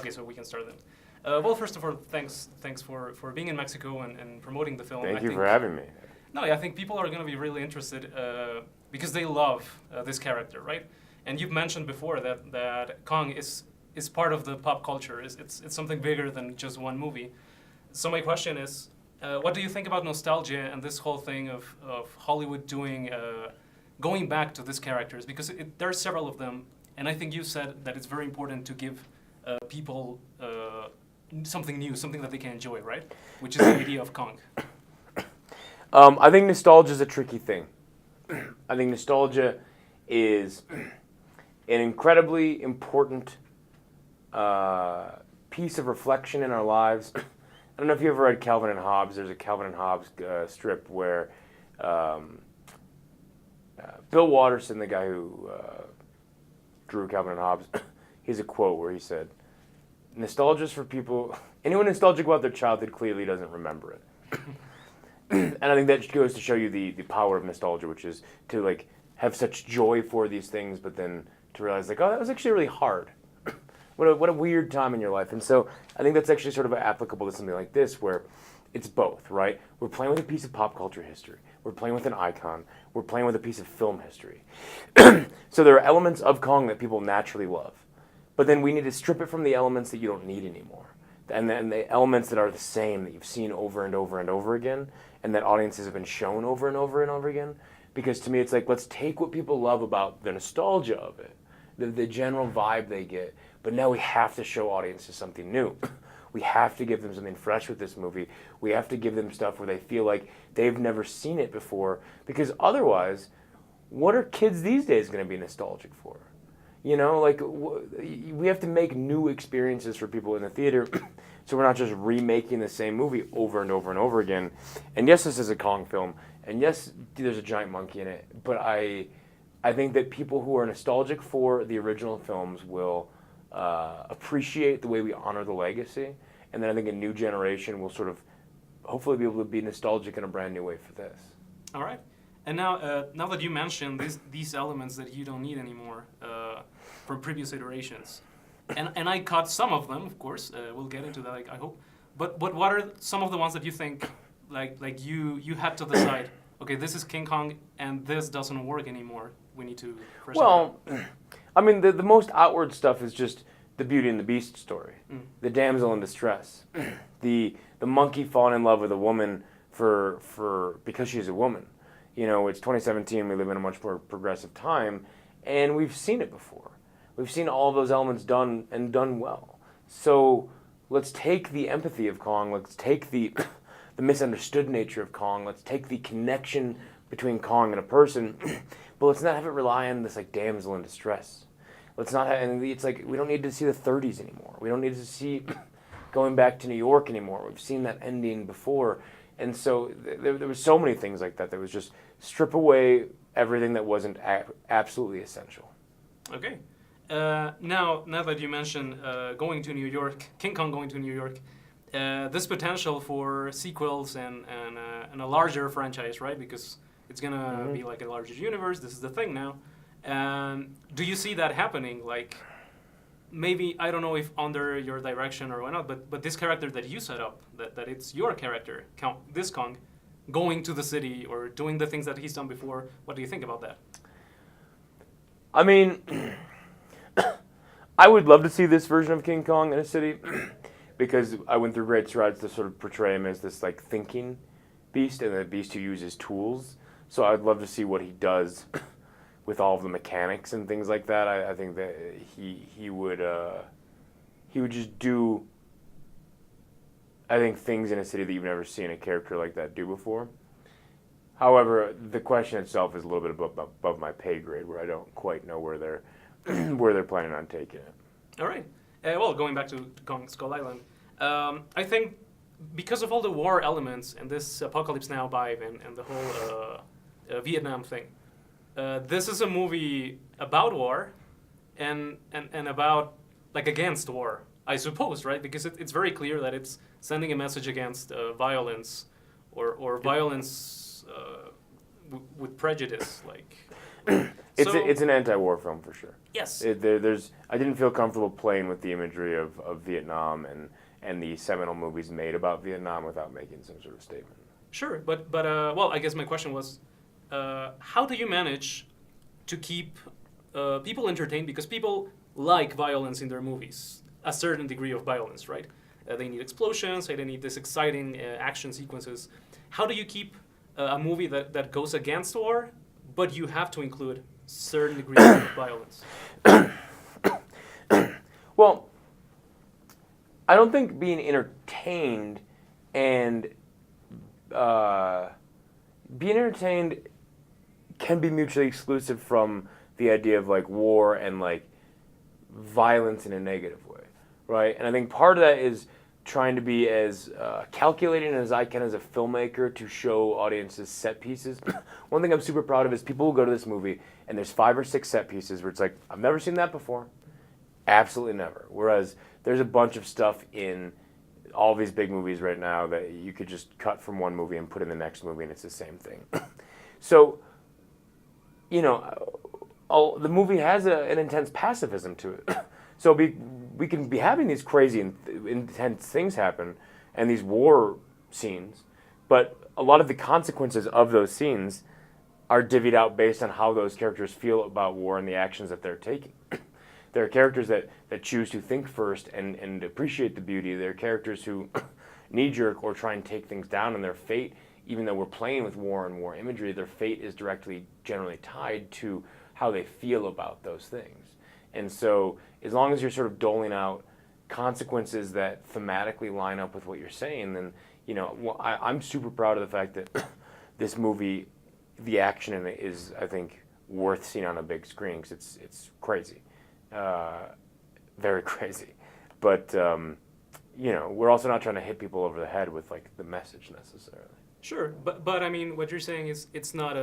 Okay, so we can start then. Well, first of all, thanks for being in Mexico and promoting the film. Thank you for having me. No, I think people are going to be really interested because they love this character, right? And you've mentioned before that Kong is part of the pop culture. It's something bigger than just one movie. So my question is, what do you think about nostalgia and this whole thing of Hollywood going back to these characters? Because there are several of them, and I think you said that it's very important to give people something new, something that they can enjoy, right? Which is the idea of Kong. I think nostalgia is a tricky thing. I think nostalgia is an incredibly important piece of reflection in our lives. I don't know if you ever read Calvin and Hobbes. There's a Calvin and Hobbes strip where Bill Watterson, the guy who drew Calvin and Hobbes, he has a quote where he said, "Nostalgia is for people, anyone nostalgic about their childhood clearly doesn't remember it." And I think that goes to show you the power of nostalgia, which is to like have such joy for these things, but then to realize like, oh, that was actually really hard. What a weird time in your life. And so I think that's actually sort of applicable to something like this, where it's both, right? We're playing with a piece of pop culture history. We're playing with an icon. We're playing with a piece of film history. So there are elements of Kong that people naturally love. But then we need to strip it from the elements that you don't need anymore. And then the elements that are the same, that you've seen over and over and over again, and that audiences have been shown over and over and over again. Because to me, it's like, let's take what people love about the nostalgia of it, the general vibe they get, but now we have to show audiences something new. We have to give them something fresh with this movie. We have to give them stuff where they feel like they've never seen it before, because otherwise, what are kids these days going to be nostalgic for? You know, like, we have to make new experiences for people in the theater, so we're not just remaking the same movie over and over and over again. And yes, this is a Kong film, and yes, there's a giant monkey in it, but I think that people who are nostalgic for the original films will appreciate the way we honor the legacy, and then I think a new generation will sort of hopefully be able to be nostalgic in a brand new way for this. All right. And now that you mentioned these elements that you don't need anymore from previous iterations, and I caught some of them, of course. We'll get into that, I hope. But what are some of the ones that you think like you had to decide? Okay, this is King Kong, and this doesn't work anymore. We need to. Well, I mean, the most outward stuff is just the Beauty and the Beast story, the damsel in distress, the monkey falling in love with a woman because she's a woman. You know, it's 2017. We live in a much more progressive time, and we've seen it before. We've seen all of those elements done well. So let's take the empathy of Kong. Let's take the misunderstood nature of Kong. Let's take the connection between Kong and a person, but let's not have it rely on this like damsel in distress. Let's not have, and it's like we don't need to see the 30s anymore. We don't need to see going back to New York anymore. We've seen that ending before, and so there were so many things like that. That was just strip away everything that wasn't absolutely essential. Okay. Now that you mentioned going to New York, King Kong going to New York, this potential for sequels and a larger franchise, right? Because it's gonna be like a larger universe. This is the thing now. Do you see that happening? Like, maybe, I don't know if under your direction or whatnot, but this character that you set up, that it's your character, this Kong, going to the city or doing the things that he's done before. What do you think about that? I mean, I would love to see this version of King Kong in a city, because I went through great strides to sort of portray him as this like thinking beast, and a beast who uses tools. So I'd love to see what he does with all of the mechanics and things like that. I think that he would just do, I think, things in a city that you've never seen a character like that do before. However, the question itself is a little bit above my pay grade, where I don't quite know where they're planning on taking it. All right. Well, going back to Kong Skull Island, I think because of all the war elements and this Apocalypse Now vibe and the whole Vietnam thing, this is a movie about war and about, like, against war, I suppose, right? Because it's very clear that it's sending a message against violence or violence with prejudice, like. It's an anti-war film for sure. Yes. I didn't feel comfortable playing with the imagery of Vietnam and the seminal movies made about Vietnam without making some sort of statement. Sure, but well, I guess my question was, how do you manage to keep people entertained? Because people like violence in their movies, a certain degree of violence, right? They need explosions, they need this exciting action sequences. How do you keep a movie that goes against war, but you have to include certain degrees of violence? Well, I don't think being entertained and being entertained can be mutually exclusive from the idea of like war and like violence in a negative way, right? And I think part of that is trying to be as calculating as I can as a filmmaker to show audiences set pieces. One thing I'm super proud of is people will go to this movie and there's 5 or 6 set pieces where it's like, I've never seen that before. Absolutely never. Whereas there's a bunch of stuff in all these big movies right now that you could just cut from one movie and put in the next movie and it's the same thing. So, you know, the movie has an intense pacifism to it. So we can be having these crazy and intense things happen and these war scenes, but a lot of the consequences of those scenes are divvied out based on how those characters feel about war and the actions that they're taking. There are characters that choose to think first and appreciate the beauty. There are characters who knee-jerk or try and take things down, and their fate, even though we're playing with war and war imagery, their fate is directly generally tied to how they feel about those things. And so as long as you're sort of doling out consequences that thematically line up with what you're saying, then, you know, I'm super proud of the fact that this movie, the action in it is, I think, worth seeing on a big screen because it's crazy. Very crazy. But, you know, we're also not trying to hit people over the head with, like, the message necessarily. Sure, but I mean, what you're saying is it's not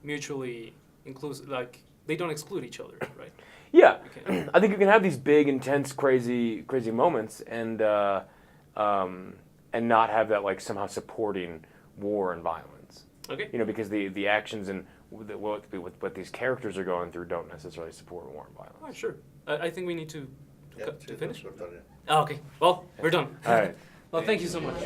mutually inclusive, like, they don't exclude each other, right? Yeah, Okay. I think you can have these big, intense, crazy moments, and not have that like somehow supporting war and violence. Okay. You know, because the actions and what these characters are going through don't necessarily support war and violence. Oh, sure. I think we need to Yeah, finish. we're done, yeah. Oh, okay. Well, we're done. All right. Well, thank you so much.